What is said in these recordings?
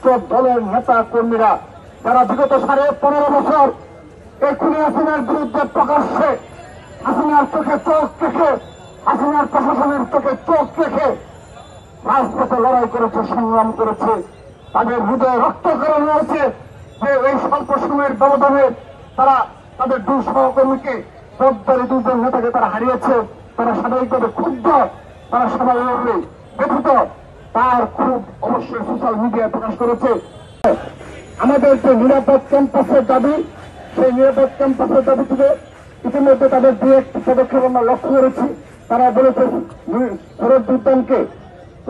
ছাত্র দলের নেতা কর্মীরা যারা বিগত 15.5 বছর এই খুনি হাসিনার বিরুদ্ধে প্রকাশ্যে হাসিনার চোখে চোখ রেখে হাসিনার প্রশাসনের চোখে চোখ রেখে রাজপথে লড়াই করেছে, সংগ্রাম করেছে, তাদের হৃদয়ে রক্তক্ষরণ হয়েছে যে এই স্বল্প সময়ের ব্যবধানে তারা তাদের 2 সহকর্মীকে পদ্মারি 2 জন নেতাকে তারা হারিয়েছে। তারা স্বাভাবিকভাবে ক্ষুব্ধ, তারা স্বাভাবিকভাবে ব্যথিত, তার খুব অবশ্যই সোশ্যাল মিডিয়ায় প্রকাশ করেছে। আমাদের যে নিরাপদ ক্যাম্পাসের দাবি, সেই নিরাপদ ক্যাম্পাসের দাবি থেকে ইতিমধ্যে তাদের 2-1 পদক্ষেপ আমরা লক্ষ্য করেছি। তারা বলেছে শরৎ উদ্যানকে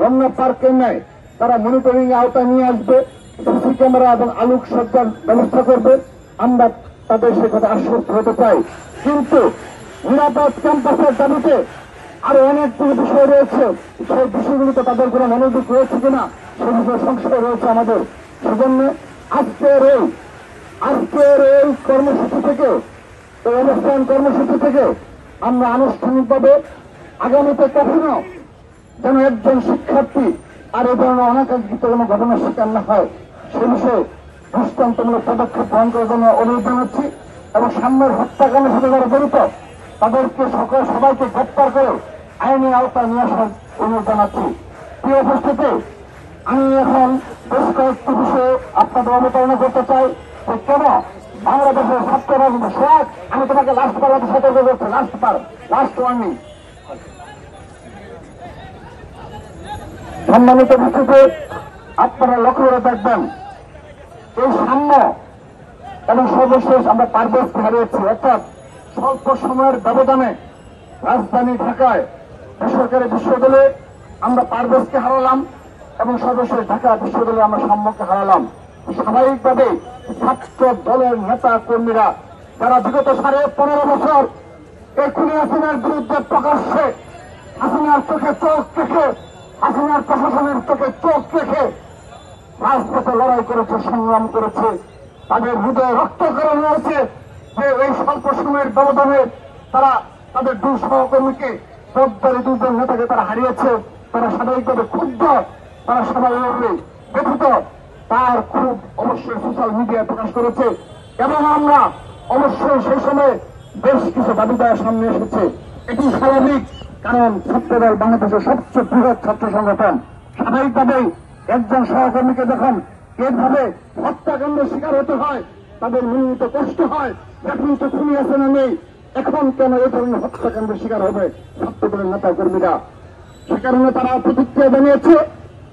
রমনা পার্কের ন্যায় তারা মনিটরিং আওতায় নিয়ে আসবে, সিসি ক্যামেরা এবং আলোক সজ্জার ব্যবস্থা করবে। আমরা তাদের সে কথা আশ্বস্ত হতে চাই। কিন্তু নিরাপদ ক্যাম্পাসের দাবিতে আরো অনেকগুলো বিষয় রয়েছে, সেই বিষয়গুলিতে তাদের কোনো মনোযোগ রয়েছে কিনা সে বিষয়ে সংশয় রয়েছে আমাদের। সেজন্য আজকের এই কর্মসূচি থেকে, এই অনুষ্ঠান কর্মসূচি থেকে আমরা আনুষ্ঠানিকভাবে আগামীতে কখনো যেন একজন শিক্ষার্থী আর এই ধরনের অনাকাঙ্ক্ষিত কোনো ঘটনার শিকার না হয় সে বিষয়ে দৃষ্টান্তমূলক পদক্ষেপ গ্রহণ করার জন্য অনুরোধ জানাচ্ছি এবং সামনের হত্যাকাণ্ডের সাথে যারা জড়িত তাদেরকে সবাইকে গ্রেপ্তার করে আইনি আওতায় নিয়ে আসার অনুরোধ জানাচ্ছি। প্রিয় উপস্থিতি, আমি এখন বেশ কয়েকটি বিষয়ে আপনাদের অবতারণা করতে চাই যে কেন বাংলাদেশের ছাত্র রাজনীতি সোহাগ, আমি তোমাকে লাস্ট বার সতর্ক করছি, লাস্ট ওয়ার্নিং। সম্মানিত উপস্থিতি, আপনারা লক্ষ্য করে দেখবেন এই সাম্য এবং সর্বশেষ আমরা পারভেজকে হারিয়েছি। অর্থাৎ স্বল্প সময়ের ব্যবধানে রাজধানী ঢাকায় বেসরকারি বিশ্ববিদ্যালয়ে আমরা পারভেজকে হারালাম এবং সর্বশেষ ঢাকা বিশ্ববিদ্যালয়ে আমরা সাম্যকে হারালাম। স্বাভাবিকভাবে ছাত্র দলের নেতা কর্মীরা যারা বিগত 15.5 বছর এই খুনি হাসিনার বিরুদ্ধে প্রকাশ্যে হাসিনার চোখে চোখ রেখে হাসিনার প্রশাসনের চোখে চোখ রেখে রাজপথে লড়াই করেছে, সংগ্রাম করেছে, তাদের হৃদয়ে রক্তক্ষরণ হয়েছে যে এই স্বল্প সময়ের ব্যবধানে তারা তাদের 2 সহকর্মীকে পদ্মারি 2 জন নেতাকে তারা হারিয়েছে। তারা স্বাভাবিকভাবে ক্ষুব্ধ, তারা স্বাভাবিকভাবে ব্যথিত, তার খুব অবশ্যই সোশ্যাল মিডিয়ায় প্রকাশ করেছে এবং আমরা অবশ্যই সেই সময় বেশ কিছু দাবি দেওয়ার সামনে এসেছে। এটি স্বাভাবিক, কারণ ছাত্রদল বাংলাদেশের সবচেয়ে বৃহৎ ছাত্র সংগঠন। স্বাভাবিকভাবেই একজন সহকর্মীকে যখন এভাবে হত্যাকাণ্ডের শিকার হতে হয় তাদের মনোনীত কষ্ট হয়। এখন তো খুনি হাসিনা নেই, এখন কেন এই ধরনের হত্যাকাণ্ডের শিকার হবে ছাত্রদলের নেতা কর্মীরা? সে কারণে তারা প্রতিক্রিয়া জানিয়েছে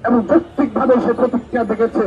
এবং যৌক্তিকভাবে সে প্রতিক্রিয়া দেখেছে।